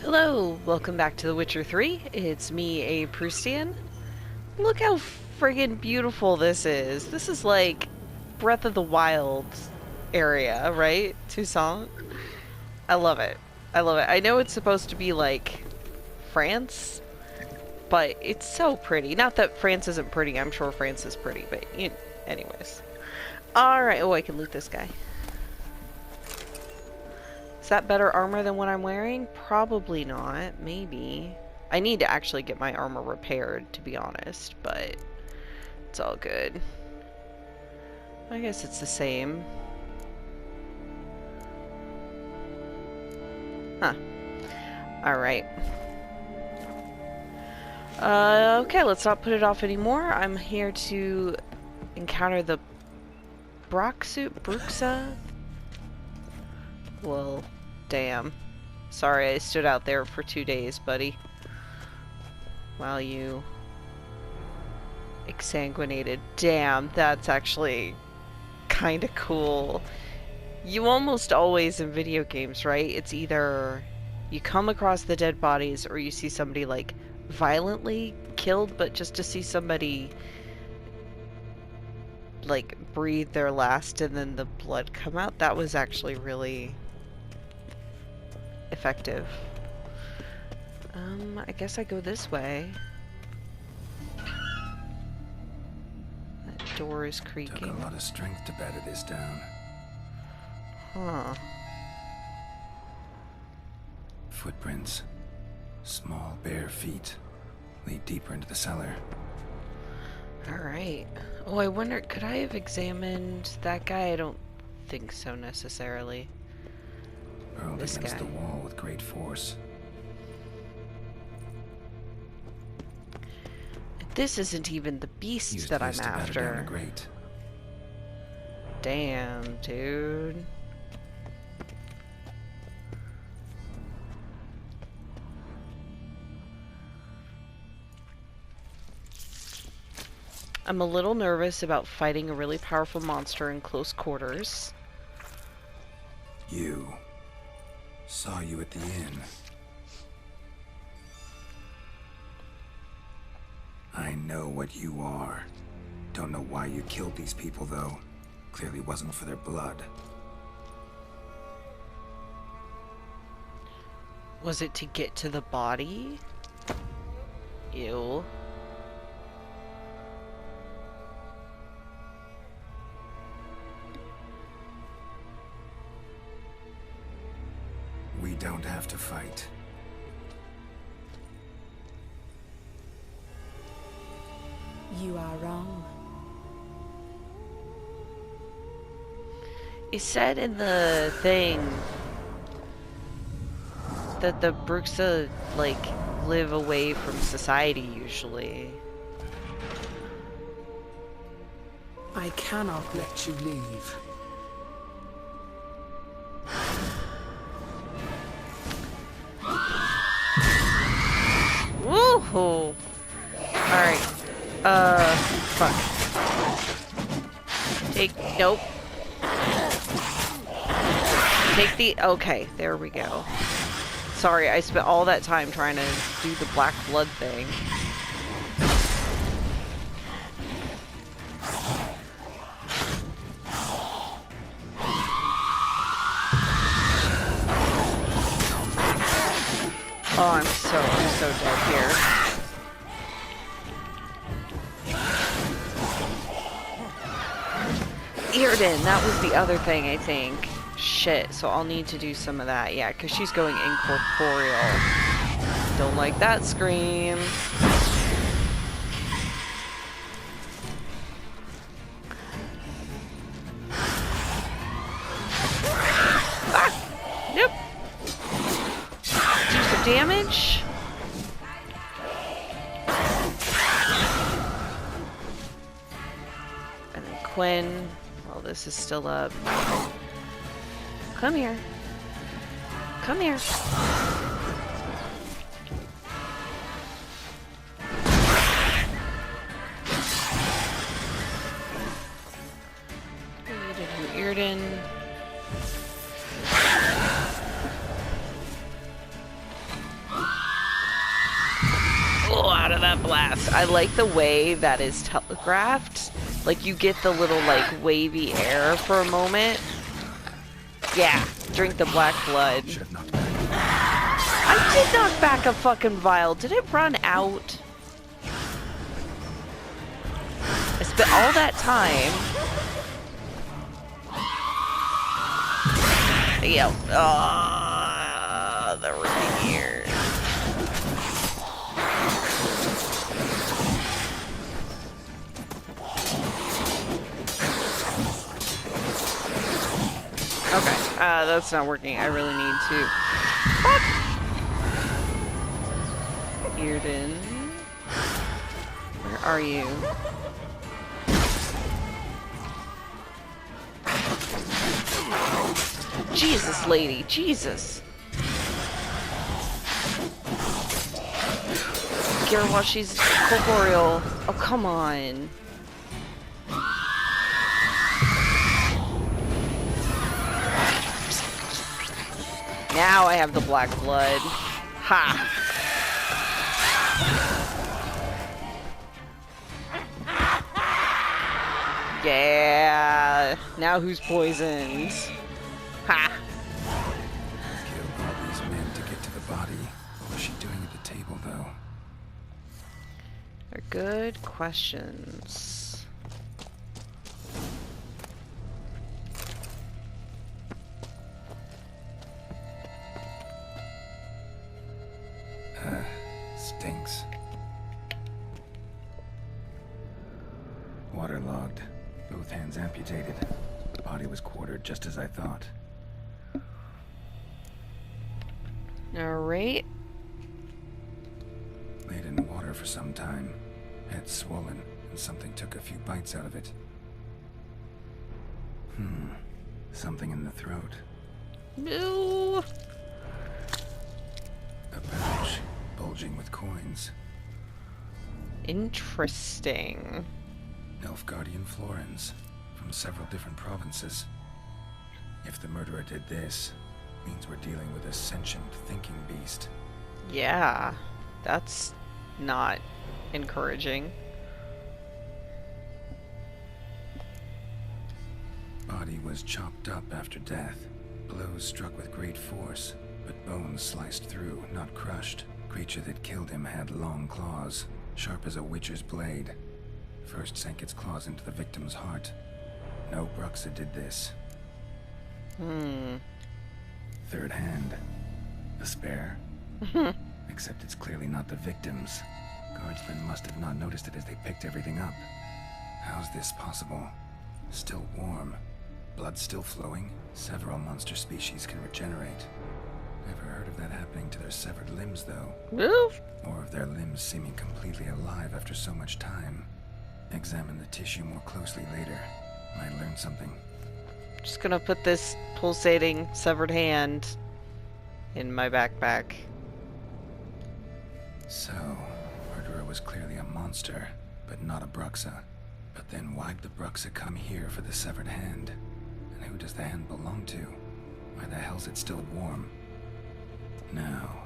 Hello, welcome back to The Witcher 3. It's me, aproustian. Look how friggin' beautiful this is. This is like Breath of the Wild area, right? Toussaint. I love it. I love it. I know it's supposed to be like France, but it's so pretty. Not that France isn't pretty. I'm sure France is pretty, but anyways. Alright, oh, I can loot this guy. Is that better armor than what I'm wearing? Probably not. Maybe. I need to actually get my armor repaired, to be honest, but it's all good. I guess it's the same. Huh. Alright. Okay, let's not put it off anymore. I'm here to encounter the Bruxa? Well, damn. Sorry I stood out there for 2 days, buddy. While you exsanguinated. Damn, that's actually kinda cool. You almost always in video games, right? It's either you come across the dead bodies or you see somebody like violently killed, but just to see somebody like breathe their last and then the blood come out, that was actually really effective. I guess I go this way. That door is creaking. Took a lot of strength to batter this down. Huh. Footprints. Small, bare feet. Lead deeper into the cellar. Alright. Oh, I wonder, could I have examined that guy? I don't think so necessarily. Hurled This against guy. the wall with great force. This isn't even the beast Used that I'm this to batter down the after. grate. Damn, dude. I'm a little nervous about fighting a really powerful monster in close quarters. You. Saw you at the inn. I know what you are. Don't know why you killed these people, though. Clearly wasn't for their blood. Was it to get to the body? Ew. We don't have to fight. You are wrong. It said in the thing that the Bruxa, like, live away from society usually. I cannot let you leave. Woohoo! Alright. Fuck. Nope. Take the, okay, there we go. Sorry, I spent all that time trying to do the black blood thing. Oh, I'm so dead here. Irden, that was the other thing, I think. Shit, so I'll need to do some of that, yeah, because she's going incorporeal. Don't like that scream. Ah! Nope. Do some damage. And then Quinn. Well, this is still up. Come here. Come here. Irden. that blast. I like the way that is telegraphed. Like, you get the little, like, wavy air for a moment. Yeah, drink the black blood. I did knock back a fucking vial. Did it run out? I spent all that time. Yo. The rookie here. Okay, that's not working. I really need to. Fuck! Earden. Where are you? Jesus, lady. Jesus. Get her while she's corporeal. Oh, come on. Now I have the black blood. Ha! Yeah! Now who's poisoned? Ha! Killed all these men to get to the body. What was she doing at the table, though? They're good questions. Stinks. Waterlogged. Both hands amputated. The body was quartered just as I thought. Alright. Laid in water for some time. Head swollen, and something took a few bites out of it. Something in the throat. No. A pouch, bulging with coins. Interesting. Nilfgaardian florins, from several different provinces. If the murderer did this, means we're dealing with a sentient thinking beast. Yeah, that's not encouraging. Body was chopped up after death. Blows struck with great force, but bones sliced through, not crushed. Creature that killed him had long claws, sharp as a witcher's blade. First sank its claws into the victim's heart. No Bruxa did this. Third hand. A spare? Except it's clearly not the victim's. Guardsmen must have not noticed it as they picked everything up. How's this possible? Still warm. Blood still flowing. Several monster species can regenerate. Never heard of that happening to their severed limbs, though. Move. Or of their limbs seeming completely alive after so much time. Examine the tissue more closely later. Might learn something. Just gonna put this pulsating severed hand in my backpack. So, murderer was clearly a monster, but not a Bruxa. But then why'd the Bruxa come here for the severed hand? And who does the hand belong to? Why the hell's it still warm? Now,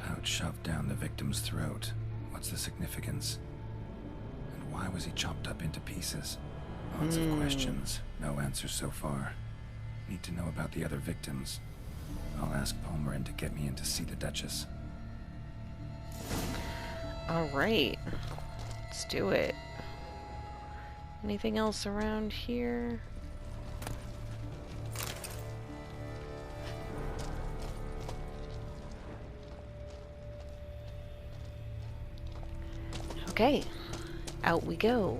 pouch shoved down the victim's throat. What's the significance? And why was he chopped up into pieces? Lots of questions, no answers so far. Need to know about the other victims. I'll ask Palmerin to get me in to see the Duchess. Alright. Let's do it. Anything else around here? Okay. Out we go.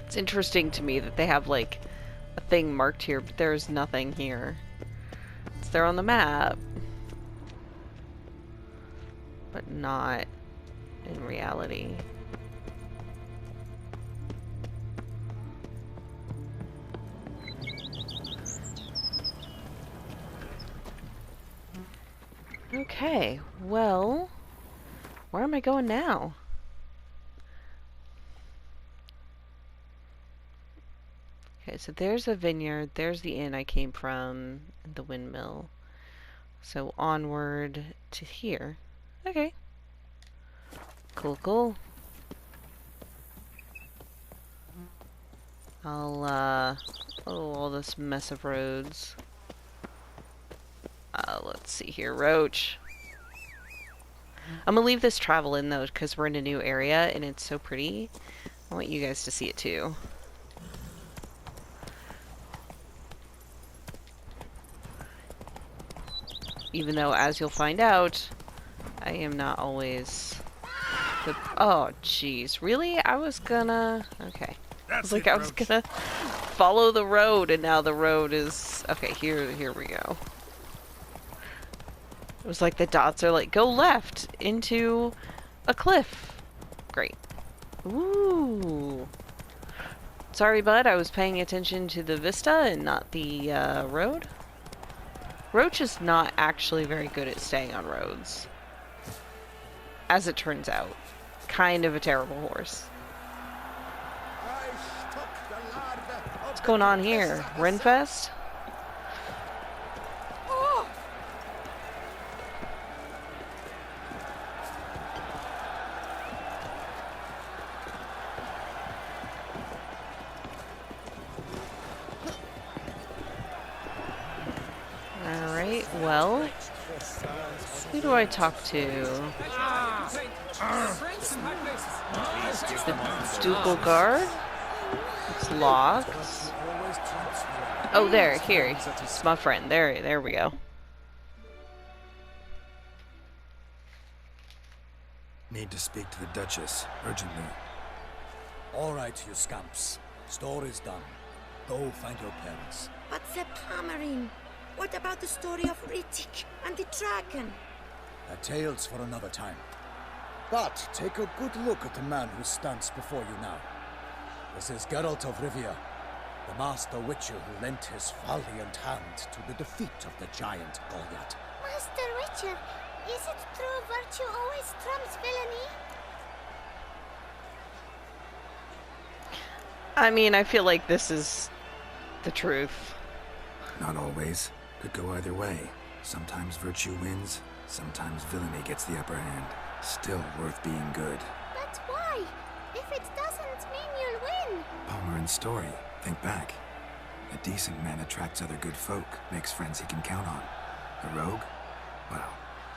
It's interesting to me that they have, like, a thing marked here, but there's nothing here. It's there on the map. But not in reality. Okay, well, where am I going now? Okay, so there's a vineyard, there's the inn I came from, and the windmill. So onward to here. Okay. Cool, cool. I'll, oh, all this mess of roads. Let's see here, Roach. I'm gonna leave this travel in, though, because we're in a new area, and it's so pretty. I want you guys to see it, too. Even though, as you'll find out, I am not always the... Oh, jeez. Really? I was gonna... Okay. I was like, I was gonna follow the road, and now the road is... Okay, here we go. It was like the dots are like, go left into a cliff. Great. Ooh. Sorry, bud. I was paying attention to the vista and not the road. Roach is not actually very good at staying on roads. As it turns out. Kind of a terrible horse. What's going on here? Renfest? Alright, well, who do I talk to? The ducal guard? It's locked. Oh, here. It's my friend. There we go. Need to speak to the Duchess, urgently. All right, you scamps. Story's done. Go find your parents. But the Pamarin, what about the story of Rittik and the dragon? A tale's for another time. But take a good look at the man who stands before you now. This is Geralt of Rivia, the master witcher who lent his valiant hand to the defeat of the giant Goliath. Master Witcher, is it true virtue always trumps villainy? I mean, I feel like this is the truth. Not always. Could go either way. Sometimes virtue wins, sometimes villainy gets the upper hand. Still worth being good. But why? If it doesn't mean you'll win. Palmerin's story. Think back. A decent man attracts other good folk, makes friends he can count on. A rogue? Well,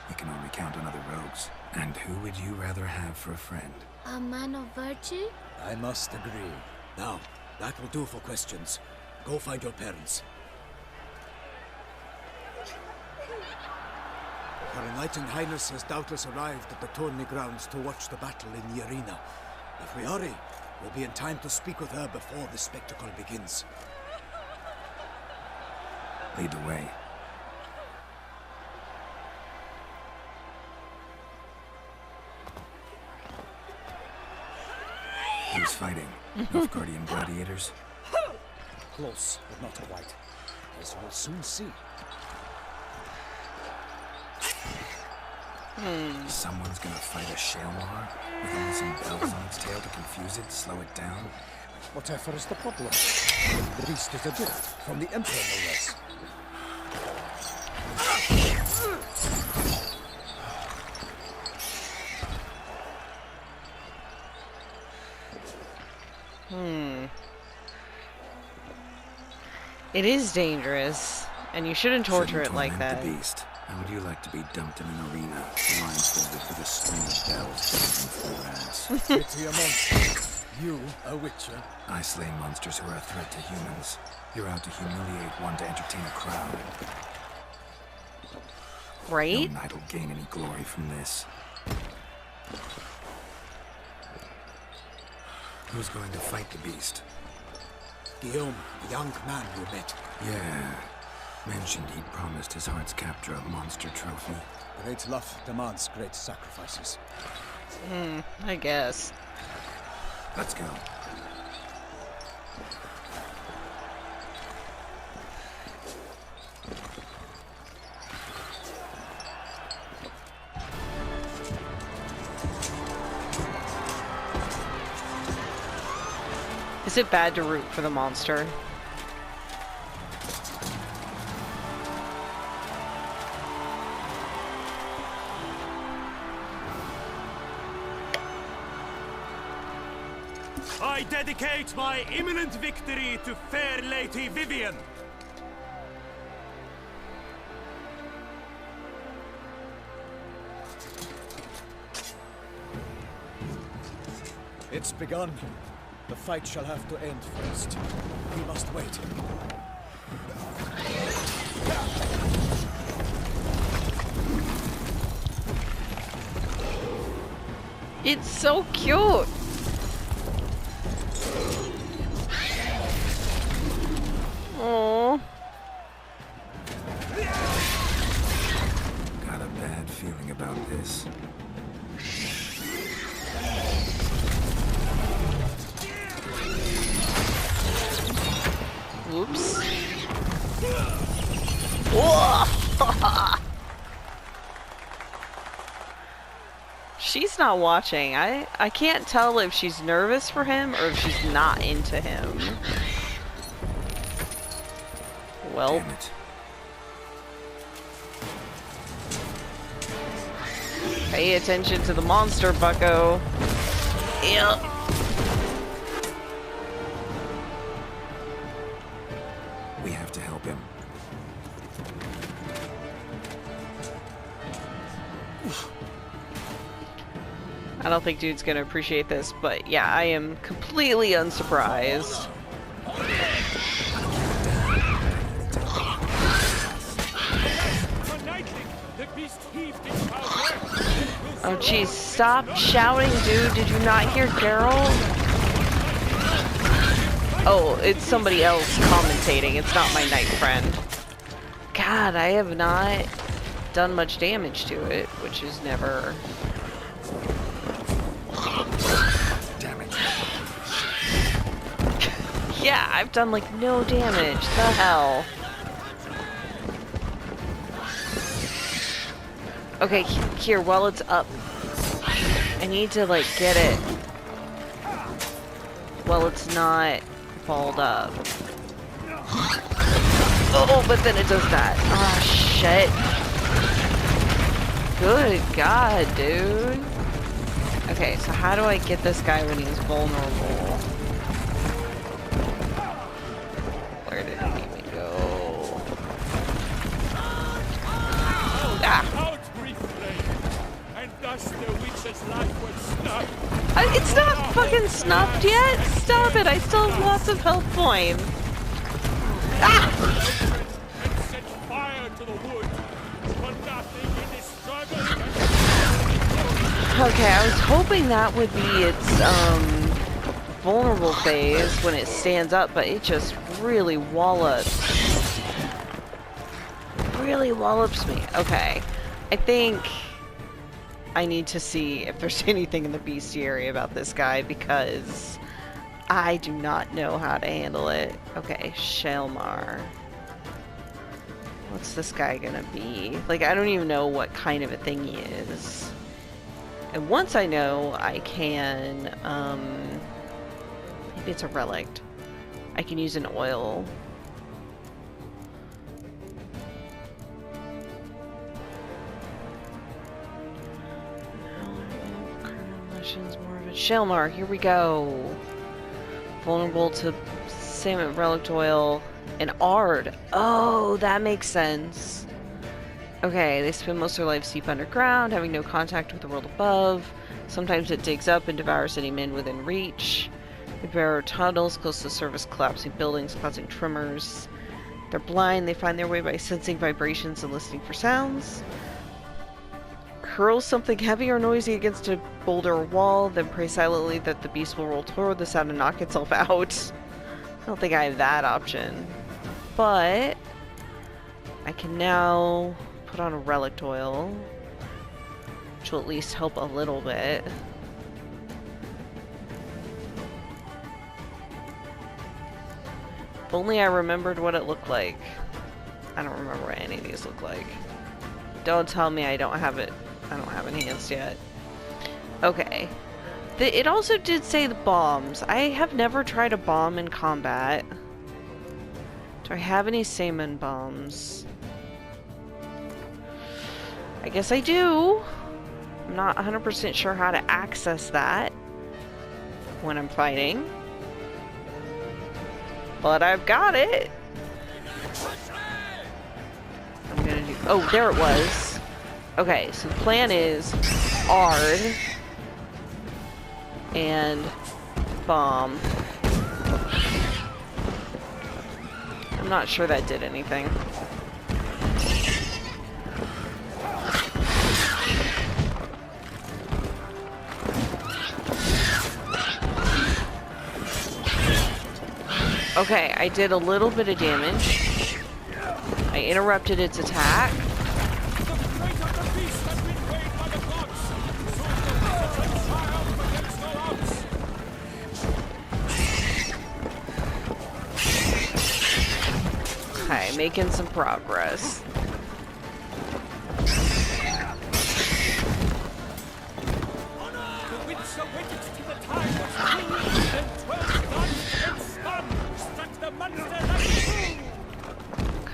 he can only count on other rogues. And who would you rather have for a friend? A man of virtue? I must agree. Now, that will do for questions. Go find your parents. Her Enlightened Highness has doubtless arrived at the tourney grounds to watch the battle in the arena. If we hurry, we'll be in time to speak with her before the spectacle begins. Lead the way. Who's fighting? Nilfgaardian gladiators? Close, but not quite. As we'll soon see. Someone's gonna fight a Shaelmaar with only some bells on its tail to confuse it, slow it down? Whatever is the problem? The beast is a gift from the Emperor, no less. It is dangerous, and you shouldn't torture it like torment that. The beast. How would you like to be dumped in an arena, blindfolded with a string of bells through your ass? Pity a monster. You, a witcher. I slay monsters who are a threat to humans. You're out to humiliate one to entertain a crowd. Right? No knight will gain any glory from this. Who's going to fight the beast? Guillaume, the young man you met. Yeah. Mentioned he'd promised his heart's captor a monster trophy. Great love demands great sacrifices. I guess. Let's go. Is it bad to root for the monster? I dedicate my imminent victory to fair Lady Vivian. It's begun. The fight shall have to end first. We must wait. It's so cute. Oh. Got a bad feeling about this. Oops. Whoa. She's not watching. I can't tell if she's nervous for him or if she's not into him. Well. Damn it. Pay attention to the monster, bucko. Yep. We have to help him. I don't think dude's gonna appreciate this, but yeah, I am completely unsurprised. Oh jeez, stop shouting, dude. Did you not hear Geralt? Oh, it's somebody else commentating. It's not my knight friend. God, I have not done much damage to it, which is never... Damn it. Yeah, I've done like no damage. The hell? Okay, here, while it's up, I need to like get it while it's not balled up. Oh, but then it does that. Oh, shit. Good God, dude. Okay, so how do I get this guy when he's vulnerable? Where did he need me to go? Ah! It's not fucking snuffed yet? Stop it, I still have lots of health points. Ah! Okay, I was hoping that would be its vulnerable phase when it stands up, but it just really wallops. Really wallops me. Okay, I think I need to see if there's anything in the bestiary about this guy because I do not know how to handle it. Okay, Shaelmaar. What's this guy gonna be? Like, I don't even know what kind of a thing he is. And once I know, I can, maybe it's a relict. I can use an oil. More of it. Shaelmaar, here we go. Vulnerable to salmon relic oil and ard. Oh, that makes sense. Okay, they spend most of their lives deep underground, having no contact with the world above. Sometimes it digs up and devours any men within reach. They burrow tunnels close to the surface, collapsing buildings, causing tremors. They're blind, they find their way by sensing vibrations and listening for sounds. Hurl something heavy or noisy against a boulder or wall, then pray silently that the beast will roll toward the sound and knock itself out. I don't think I have that option. But I can now put on a relic oil, which will at least help a little bit. If only I remembered what it looked like. I don't remember what any of these look like. Don't tell me I don't have it. I don't have enhanced yet. Okay. It also did say the bombs. I have never tried a bomb in combat. Do I have any salmon bombs? I guess I do. I'm not 100% sure how to access that. when I'm fighting. But I've got it. I'm gonna do... Oh, there it was. Okay, so the plan is Ard and bomb. I'm not sure that did anything. Okay, I did a little bit of damage. I interrupted its attack. Okay, making some progress.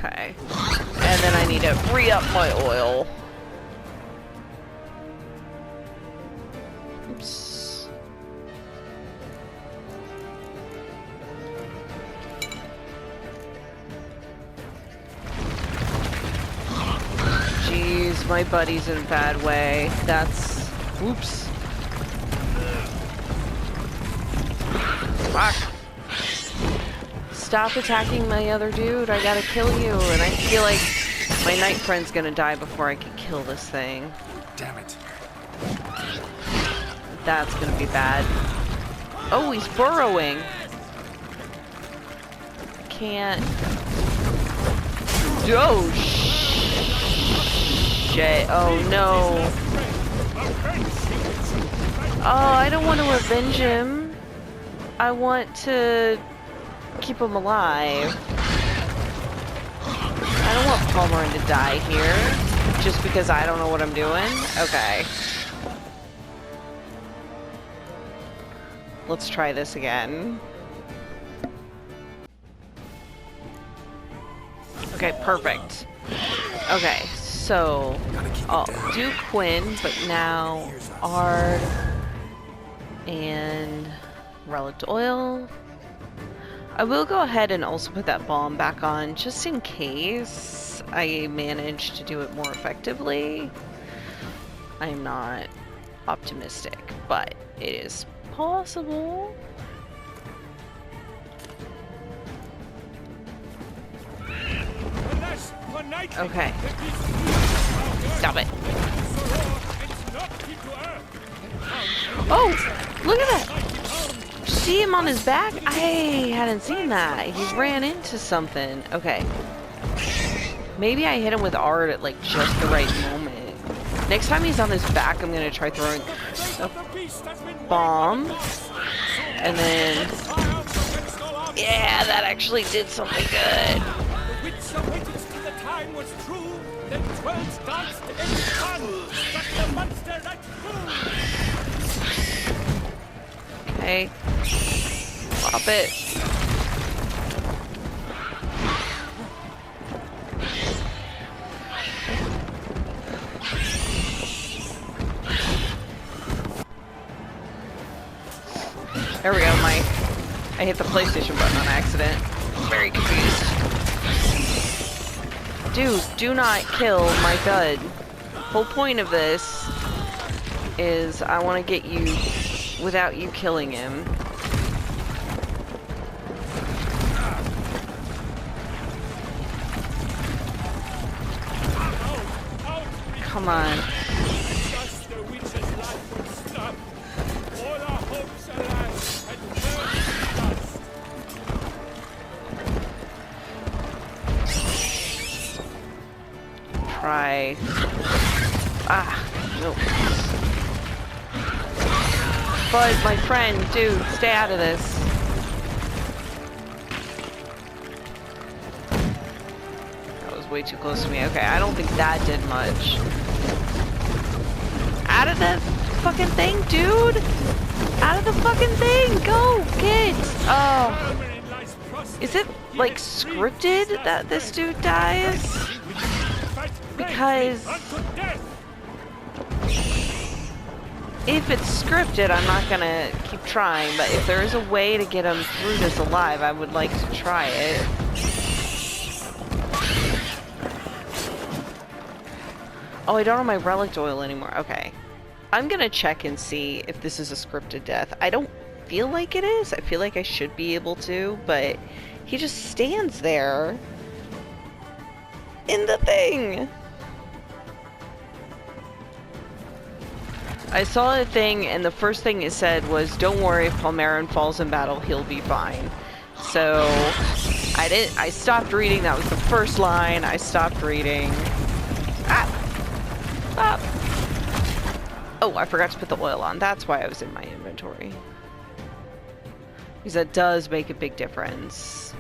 Okay. And then I need to re-up my oil. Oops. Jeez, my buddy's in a bad way. That's... Oops. Fuck. Stop attacking my other dude. I gotta kill you. And I feel like my knight friend's gonna die before I can kill this thing. Damn it. That's gonna be bad. Oh, he's burrowing. Can't. Oh, shit. Oh, no. Oh, I don't want to avenge him. I want to keep him alive. I don't want Palmerin to die here just because I don't know what I'm doing. Okay. Let's try this again. Okay, perfect. Okay, so I'll do Quinn, but now Ard and Relic Oil. I will go ahead and also put that bomb back on just in case I manage to do it more effectively. I'm not optimistic, but it is possible. Okay. Stop it. Oh! Look at that! See him on his back? I hadn't seen that. He ran into something. Okay. Maybe I hit him with Ard at like just the right moment. Next time he's on his back, I'm gonna try throwing a bomb. And then... Yeah, that actually did something good. Okay. Pop it. There we go, Mike. I hit the PlayStation button on accident. Very confused. Dude, do not kill my dud. Whole point of this is I want to get you without you killing him. Come on. Try. Ah, no. But my friend, dude, stay out of this. That was way too close to me. Okay, I don't think that did much. Out of the fucking thing, dude! Out of the fucking thing! Go, kid! Oh. Is it, like, scripted that this dude dies? Because... If it's scripted, I'm not gonna keep trying, but if there is a way to get him through this alive, I would like to try it. Oh, I don't have my relic oil anymore. Okay. I'm gonna check and see if this is a scripted death. I don't feel like it is. I feel like I should be able to, but he just stands there in the thing. I saw a thing, and the first thing it said was, "Don't worry, if Palmerin falls in battle, he'll be fine." So I stopped reading. That was the first line. I stopped reading. Ah! Ah! Oh, I forgot to put the oil on. That's why I was in my inventory. Because that does make a big difference.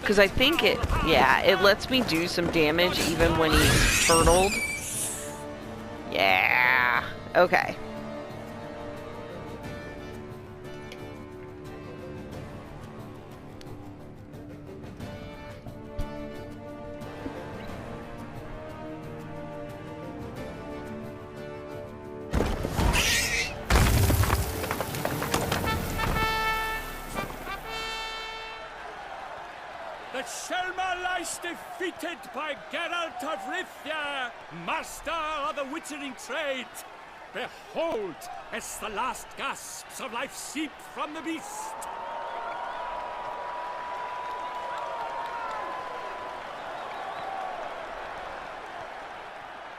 Because I think it lets me do some damage even when he's turtled. Yeah. Okay. The Shaelmaar lies defeated by Geralt of Rivia, master of the witchering trade. Behold, as the last gasps of life seep from the beast.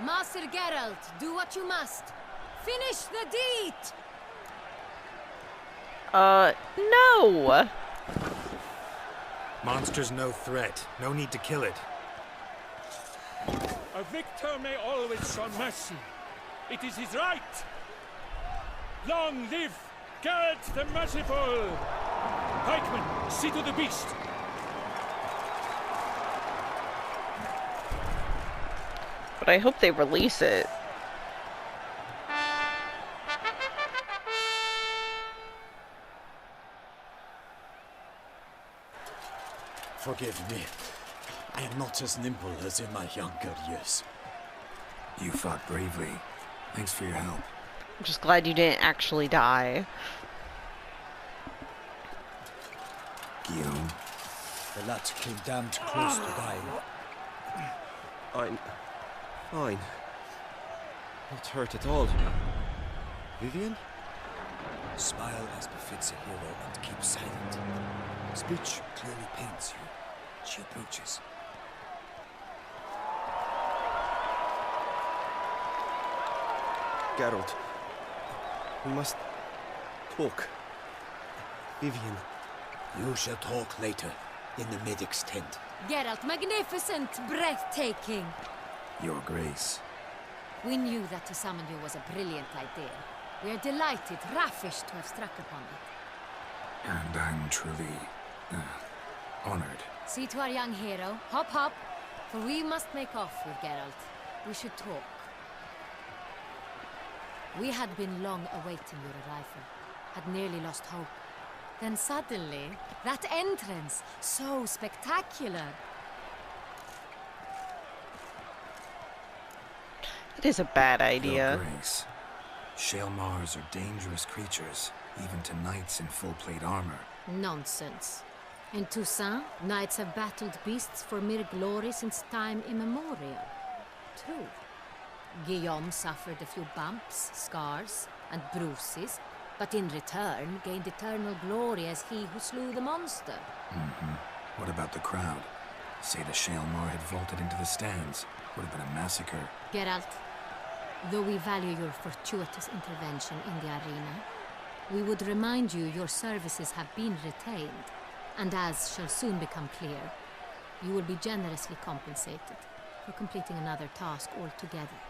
Master Geralt, do what you must. Finish the deed! No! Monster's no threat. No need to kill it. A victor may always show mercy. It is his right. Long live Geralt the Merciful! Pikeman, see to the beast. But I hope they release it. Forgive me. I am not as nimble as in my younger years. You fought bravely. Thanks for your help. I'm just glad you didn't actually die. Guillaume. The lad came damned close to dying. I'm fine. Not hurt at all. Vivian? Smile as befits a hero and keep silent. Speech clearly pains you. She approaches. Geralt. We must talk. Vivian. You shall talk later, in the medic's tent. Geralt, magnificent, breathtaking. Your Grace. We knew that to summon you was a brilliant idea. We are delighted, ravished to have struck upon it. And I'm truly honored. See to our young hero. Hop, hop. For we must make off with Geralt. We should talk. We had been long awaiting your arrival. Had nearly lost hope. Then suddenly, that entrance, so spectacular. It is a bad Your idea. Grace. Shaelmaars are dangerous creatures, even to knights in full plate armor. Nonsense. In Toussaint, knights have battled beasts for mere glory since time immemorial. True. Guillaume suffered a few bumps, scars, and bruises, but in return gained eternal glory as he who slew the monster. What about the crowd? Say the Shaelmaar had vaulted into the stands. Would have been a massacre. Geralt, though we value your fortuitous intervention in the arena, we would remind you your services have been retained, and as shall soon become clear, you will be generously compensated for completing another task altogether.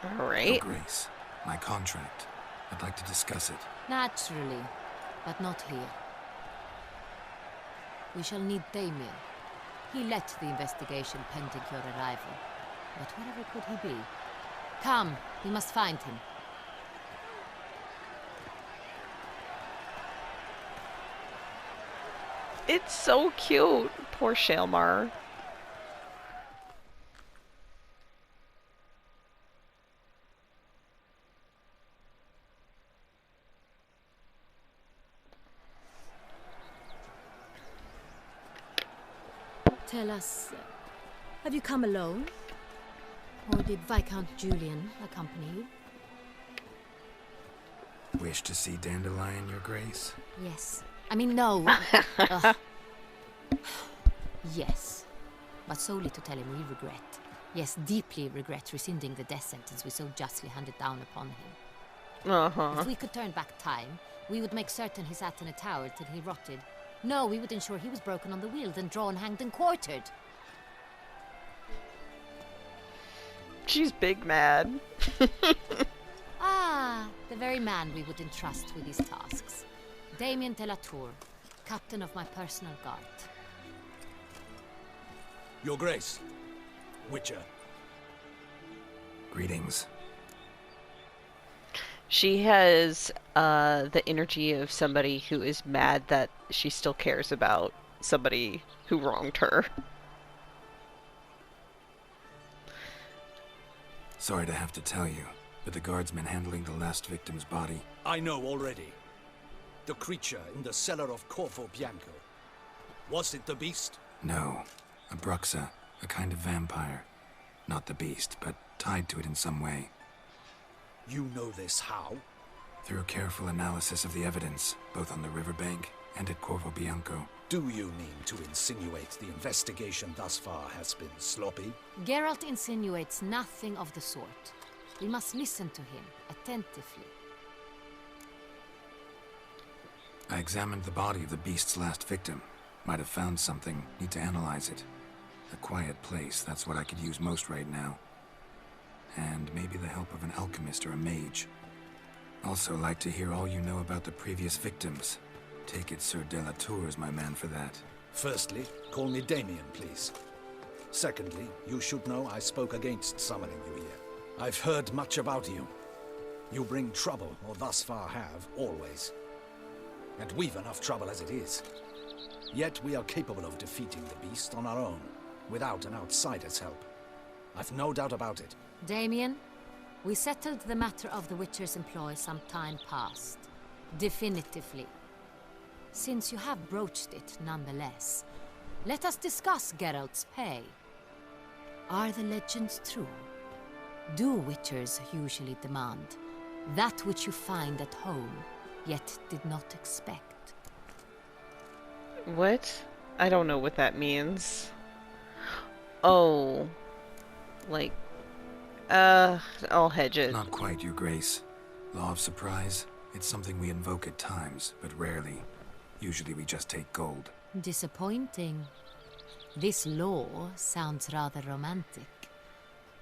All right. Your Grace. My contract. I'd like to discuss it. Naturally, but not here. We shall need Damien. He led the investigation pending your arrival. But wherever could he be? Come, we must find him. It's so cute. Poor Shaelmaar. Tell us, have you come alone? Or did Viscount Julian accompany you? Wish to see Dandelion, Your Grace? Yes. I mean, no. Ugh. Yes. But solely to tell him we regret. Yes, deeply regret rescinding the death sentence we so justly handed down upon him. Uh-huh. If we could turn back time, we would make certain he sat in a tower till he rotted. No, we would ensure he was broken on the wheel, then drawn, hanged, and quartered. She's big mad. Ah, the very man we would entrust with these tasks. Damien de la Tour, captain of my personal guard. Your Grace. Witcher. Greetings. She has the energy of somebody who is mad that she still cares about somebody who wronged her. Sorry to have to tell you, but the guardsman handling the last victim's body... I know already. The creature in the cellar of Corvo Bianco. Was it the beast? No. A Bruxa. A kind of vampire. Not the beast, but tied to it in some way. You know this how? Through careful analysis of the evidence, both on the riverbank and at Corvo Bianco. Do you mean to insinuate the investigation thus far has been sloppy? Geralt insinuates nothing of the sort. We must listen to him attentively. I examined the body of the beast's last victim. Might have found something. Need to analyze it. A quiet place, that's what I could use most right now. And maybe the help of an alchemist or a mage. Also like to hear all you know about the previous victims. Take it Sir de la Tour is my man for that. Firstly, call me Damien, please. Secondly, you should know I spoke against summoning you here. I've heard much about you. You bring trouble, or thus far have, always. And we've enough trouble as it is. Yet we are capable of defeating the beast on our own, without an outsider's help. I've no doubt about it. Damien, we settled the matter of the Witcher's employ some time past. Definitively. Since you have broached it nonetheless, let us discuss Geralt's pay. Are the legends true? Do Witchers usually demand that which you find at home, yet did not expect? What? I don't know what that means. Oh. Like, I'll hedge it. Not quite, Your Grace. Law of surprise, it's something we invoke at times, but rarely. Usually we just take gold. Disappointing. This law sounds rather romantic.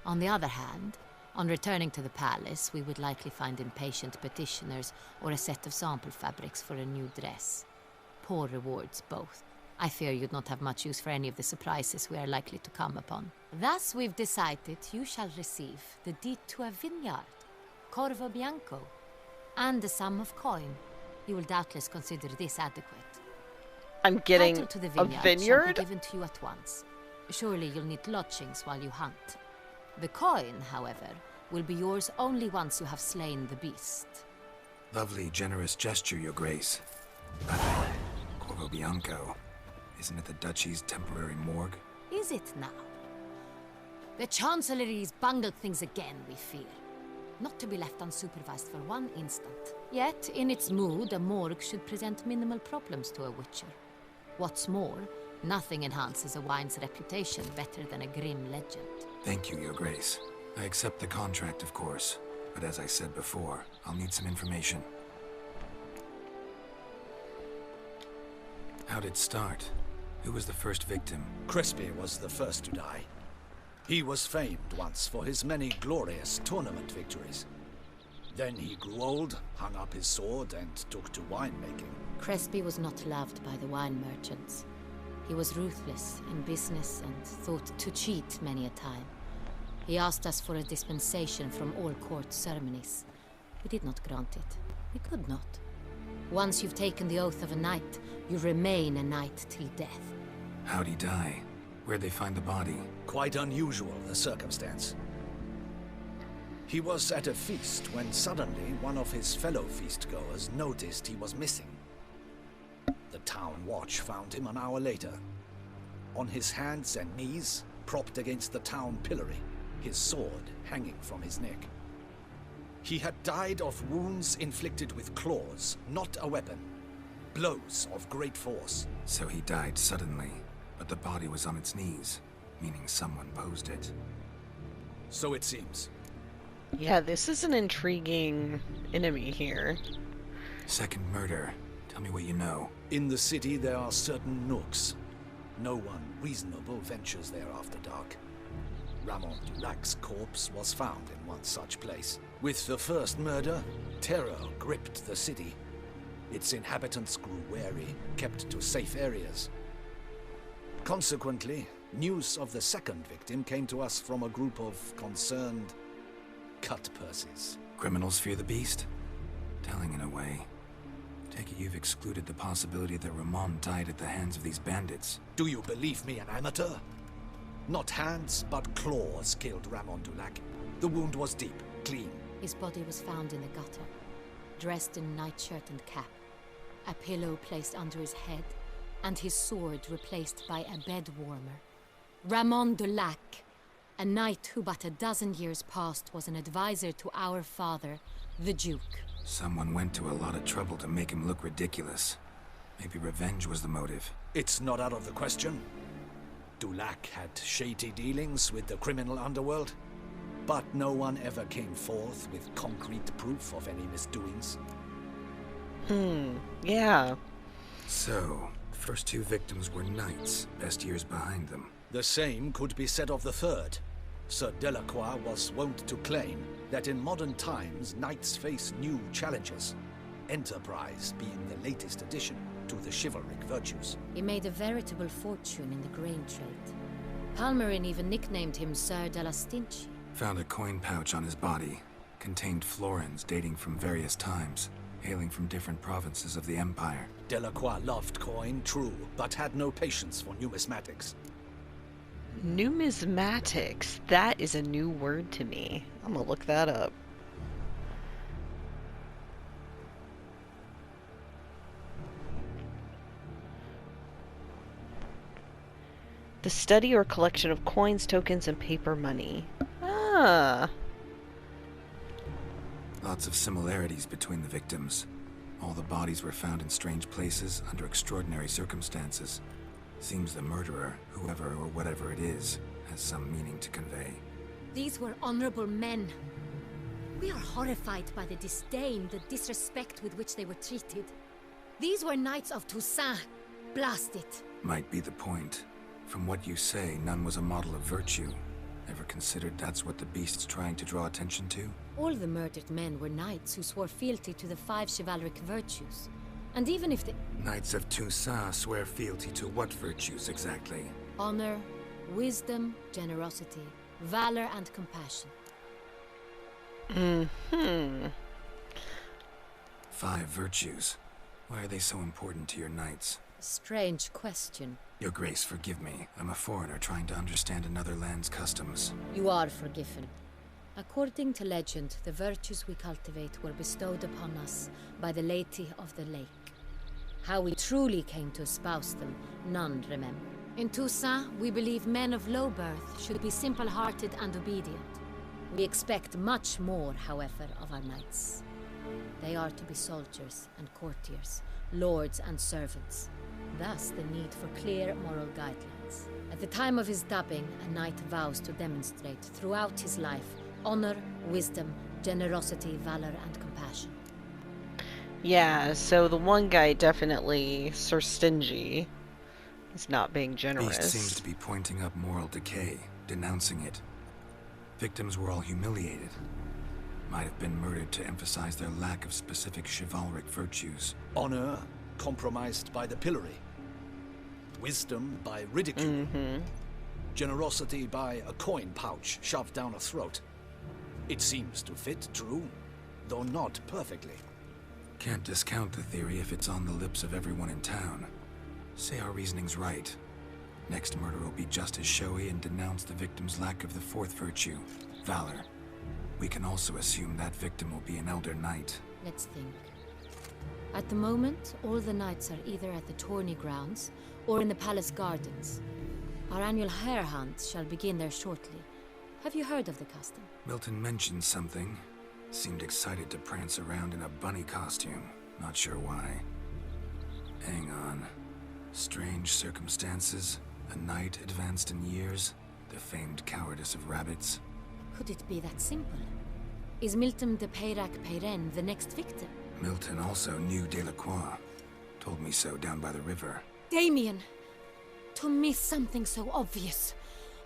On the other hand, on returning to the palace, we would likely find impatient petitioners or a set of sample fabrics for a new dress. Poor rewards both. I fear you'd not have much use for any of the surprises we are likely to come upon. Thus we've decided you shall receive the deed to a vineyard, Corvo Bianco, and a sum of coin. You will doubtless consider this adequate. I'm getting Title to the a vineyard vineyard? shall be given to you at once. Surely you'll need lodgings while you hunt. The coin, however, will be yours only once you have slain the beast. Lovely, generous gesture, Your Grace. But Corvo Bianco, isn't it the Duchy's temporary morgue? Is it now? The Chancellery's bungled things again, we fear. Not to be left unsupervised for one instant. Yet, in its mood, a morgue should present minimal problems to a Witcher. What's more, nothing enhances a wine's reputation better than a grim legend. Thank you, Your Grace. I accept the contract, of course. But as I said before, I'll need some information. How'd it start? Who was the first victim? Crespi was the first to die. He was famed once for his many glorious tournament victories. Then he grew old, hung up his sword, and took to winemaking. Crespi was not loved by the wine merchants. He was ruthless in business and thought to cheat many a time. He asked us for a dispensation from all court ceremonies. We did not grant it. We could not. Once you've taken the oath of a knight, you remain a knight till death. How'd he die? Where'd they find the body? Quite unusual, the circumstance. He was at a feast when suddenly one of his fellow feastgoers noticed he was missing. The town watch found him an hour later, on his hands and knees, propped against the town pillory, his sword hanging from his neck. He had died of wounds inflicted with claws, not a weapon. Blows of great force. So he died suddenly, but the body was on its knees, meaning someone posed it. So it seems. Yeah, this is an intriguing enemy here. Second murder. Tell me what you know. In the city there are certain nooks. No one reasonable ventures there after dark. Ramon Dulac's corpse was found in one such place. With the first murder, terror gripped the city. Its inhabitants grew wary, kept to safe areas. Consequently, news of the second victim came to us from a group of concerned cut-purses. Criminals fear the beast? Telling in a way. Take it you've excluded the possibility that Ramon died at the hands of these bandits. Do you believe me an amateur? Not hands, but claws killed Ramon Dulac. The wound was deep, clean. His body was found in the gutter, dressed in nightshirt and cap, a pillow placed under his head, and his sword replaced by a bed warmer. Ramon Dulac, a knight who but a dozen years past was an advisor to our father, the Duke. Someone went to a lot of trouble to make him look ridiculous. Maybe revenge was the motive. It's not out of the question. Dulac had shady dealings with the criminal underworld, but no one ever came forth with concrete proof of any misdoings. Yeah. So, the first two victims were knights, best years behind them. The same could be said of the third. Sir Delacroix was wont to claim that in modern times knights face new challenges, enterprise being the latest addition to the chivalric virtues. He made a veritable fortune in the grain trade. Palmerin even nicknamed him Sir de la Stinchi. Found a coin pouch on his body. Contained florins dating from various times, hailing from different provinces of the Empire. Delacroix loved coin, true, but had no patience for numismatics. Numismatics. That is a new word to me. I'm gonna look that up. The study or collection of coins, tokens, and paper money. Ah. Lots of similarities between the victims. All the bodies were found in strange places under extraordinary circumstances. Seems the murderer, whoever or whatever it is, has some meaning to convey. These were honorable men. We are horrified by the disdain, the disrespect with which they were treated. These were knights of Toussaint. Blast it. Might be the point. From what you say, none was a model of virtue. Ever considered that's what the beast's trying to draw attention to? All the murdered men were knights who swore fealty to the 5 chivalric virtues. And even if the Knights of Toussaint swear fealty to what virtues exactly? honor, wisdom, generosity, valor, and compassion. 5 virtues. Why are they so important to your knights? Strange question. Your Grace, forgive me. I'm a foreigner trying to understand another land's customs. You are forgiven. According to legend, the virtues we cultivate were bestowed upon us by the Lady of the Lake. How we truly came to espouse them, none remember. In Toussaint, we believe men of low birth should be simple-hearted and obedient. We expect much more, however, of our knights. They are to be soldiers and courtiers, lords and servants. Thus, the need for clear moral guidelines. At the time of his dubbing, a knight vows to demonstrate throughout his life honor, wisdom, generosity, valor, and compassion. Yeah, so the one guy definitely Sir Stingy is not being generous. Beast seems to be pointing up moral decay, denouncing it. Victims were all humiliated. Might have been murdered to emphasize their lack of specific chivalric virtues. Honor compromised by the pillory. Wisdom by ridicule. Generosity by a coin pouch shoved down a throat. It seems to fit, true, though not perfectly. Can't discount the theory if it's on the lips of everyone in town. Say our reasoning's right. Next murder will be just as showy and denounce the victim's lack of the fourth virtue, valor. We can also assume that victim will be an elder knight. Let's think. At the moment, all the knights are either at the tourney grounds or in the palace gardens. Our annual hare hunt shall begin there shortly. Have you heard of the custom? Milton mentioned something. Seemed excited to prance around in a bunny costume. Not sure why. Hang on. Strange circumstances. A knight advanced in years. The famed cowardice of rabbits. Could it be that simple? Is Milton de Peyrac-Peyren the next victim? Milton also knew Delacroix. Told me so down by the river. Damien! To miss something so obvious.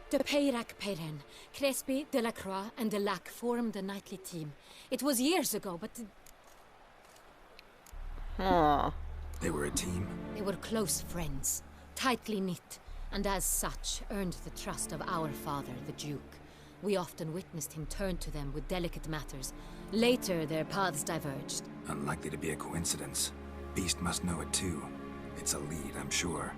De Peyrac-Peyren, Crespi, Delacroix, and Delac formed a knightly team. It was years ago, but... Aw. They were a team? They were close friends, tightly knit, and as such earned the trust of our father, the Duke. We often witnessed him turn to them with delicate matters. Later, their paths diverged. Unlikely to be a coincidence. Beast must know it too. It's a lead, I'm sure.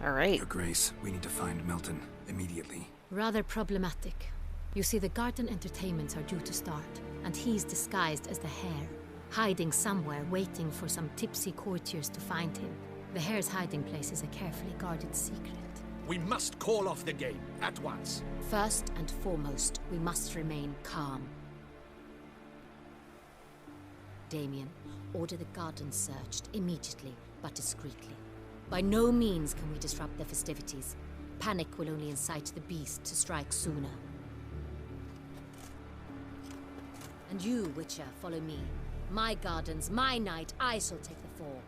Alright. Your Grace, we need to find Milton immediately. Rather problematic. You see, the garden entertainments are due to start, and he's disguised as the hare, hiding somewhere, waiting for some tipsy courtiers to find him. The hare's hiding place is a carefully guarded secret. We must call off the game at once. First and foremost, we must remain calm. Damien, order the garden searched immediately, but discreetly. By no means can we disrupt the festivities. Panic will only incite the beast to strike sooner. And you, Witcher, follow me. My gardens, my night, I shall take the fall.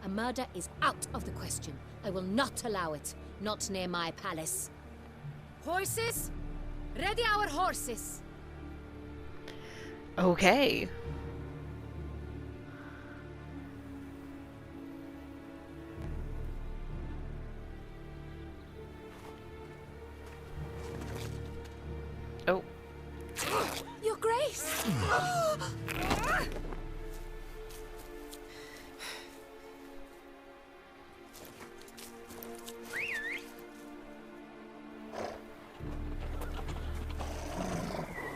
A murder is out of the question. I will not allow it. Not near my palace. Horses? Ready our horses! Okay. Oh. Your Grace!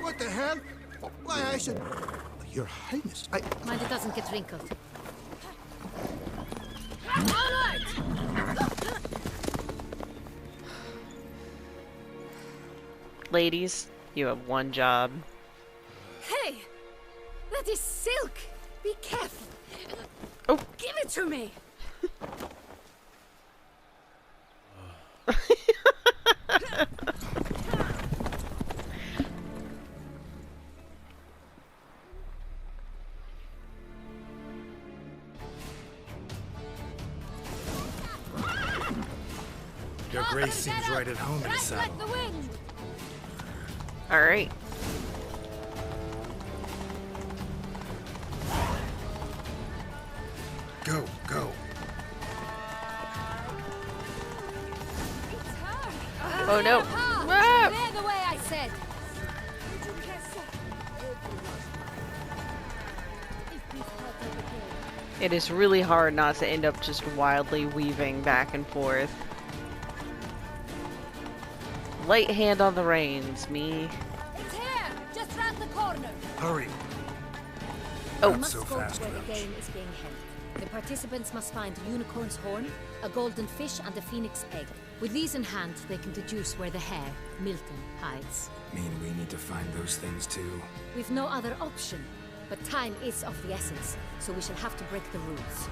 What the hell? Why, I should... Your Highness, Mind it doesn't get wrinkled. Ladies, you have one job. Hey! That is silk! Be careful! Oh. Give it to me! Your Grace seems right at home in the saddle. Like the wind! Alright. Go, go. Oh no. Ah! There the way I said! It is really hard not to end up just wildly weaving back and forth. Light hand on the reins, me. It's here! Just round the corner! Hurry. Oh. We Not must so go fast, to where the Roach. game is being held. The participants must find a unicorn's horn, a golden fish, and a phoenix egg. With these in hand, they can deduce where the hare, Milton, hides. Mean we need to find those things too. We've no other option, but time is of the essence, so we shall have to break the rules.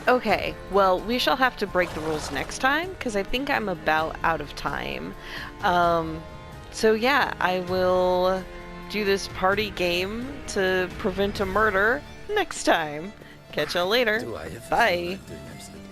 Okay, well, we shall have to break the rules next time, because I think I'm about out of time. So yeah, I will do this party game to prevent a murder next time. Catch y'all later. Bye. Doing absolutely